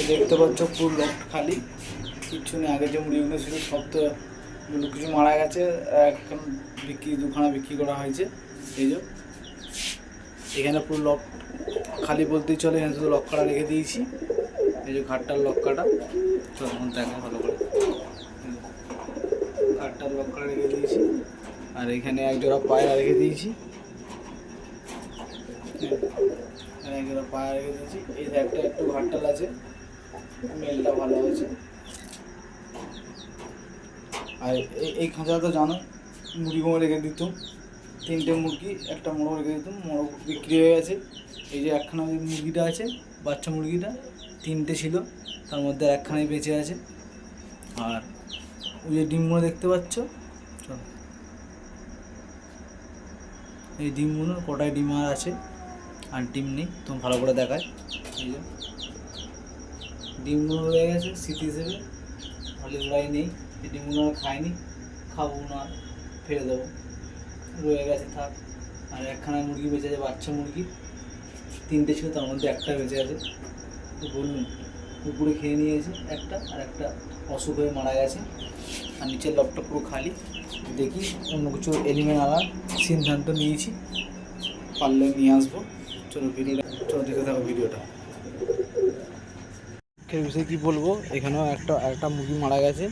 দেখতে পাচ্ছ পুরো লফট খালি, কিচ্ছু নেই। আগে যে মুড়িগুলো ছিল সব তো কিছু মারা গেছে, এখন দুখানা বিক্রি করা হয়েছে। এই যে এখানে পুরো লফট খালি বলতেই চলে, এখানে শুধু লক্কাটা রেখে দিয়েছি। এই যে ঘাটটার লক্কাটা তখন দেখা ভালো করে, ঘাটটার লক্কাটা রেখে দিয়েছি। আর এখানে এক জোড়া পায়রা রেখে দিয়েছি, এক জোড়া পায়রা রেখে দিয়েছি। এই একটা একটু ঘাটটাল আছে, মেলটা ভালো হয়েছে। আর এই খাঁচা তো জানো মুরগি রেখে দিতাম, 3টে মুরগি, একটা মোড়ক রেখে দিতাম, মোড়ক বিক্রি হয়ে গেছে। এই যে একখানা মুরগিটা আছে, বাচ্চা মুরগিটা 3টে ছিল, তার মধ্যে একখানাই বেঁচে আছে। আর ওই যে ডিমগুলো দেখতে পাচ্ছ, এই ডিমগুলো কটায় ডিম আর আছে, আর ডিম নেই, তো ভালো করে দেখায়। এই যে ডিমগুলো রয়ে গেছে স্মৃতি হিসেবে, হলিগুলাই নেই, এই ডিমগুলো আর খাইনি, খাবো না, ফেলে দেবো, রয়ে গেছে থাক। আর একখানা মুরগি বেঁচে আছে, বাচ্চা মুরগি 3টে ছিল, তার মধ্যে একটা বেঁচে আছে। তো বলুন কুকুরে খেয়ে নিয়েছে একটা, আর একটা অসুখ হয়ে মারা গেছে। আর নিচের লবটা পুরো খালি। দেখি অন্য কিছু এলিমেন্ট আনার সিদ্ধান্ত নিয়েছি, পারলে নিয়ে আসবো। চলো দেখতে থাকো ভিডিওটা। বিষয়ে কী বলবো, এখানেও একটা মুরগি মারা গেছে।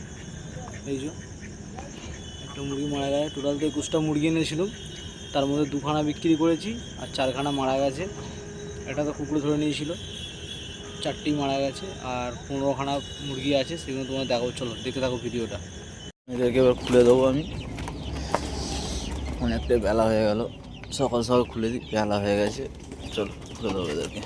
এই যে একটা মুরগি মারা গেছে, টোটাল তো 21টা মুরগি এনেছিলাম, তার মধ্যে 2খানা বিক্রি করেছি আর 4খানা মারা গেছে। একটা তো কুকুরে ধরে নিয়েছিল, 4টেই মারা গেছে। আর 15খানা মুরগি আছে, সেগুলো তোমার দেখাবো, চলো দেখতে থাকো ভিডিওটা। এদেরকে এবার খুলে দেবো আমি, অনেকটাই বেলা হয়ে গেল, সকাল সকাল খুলে দিই, বেলা হয়ে গেছে, চলো খুলে দেবো এদেরকে।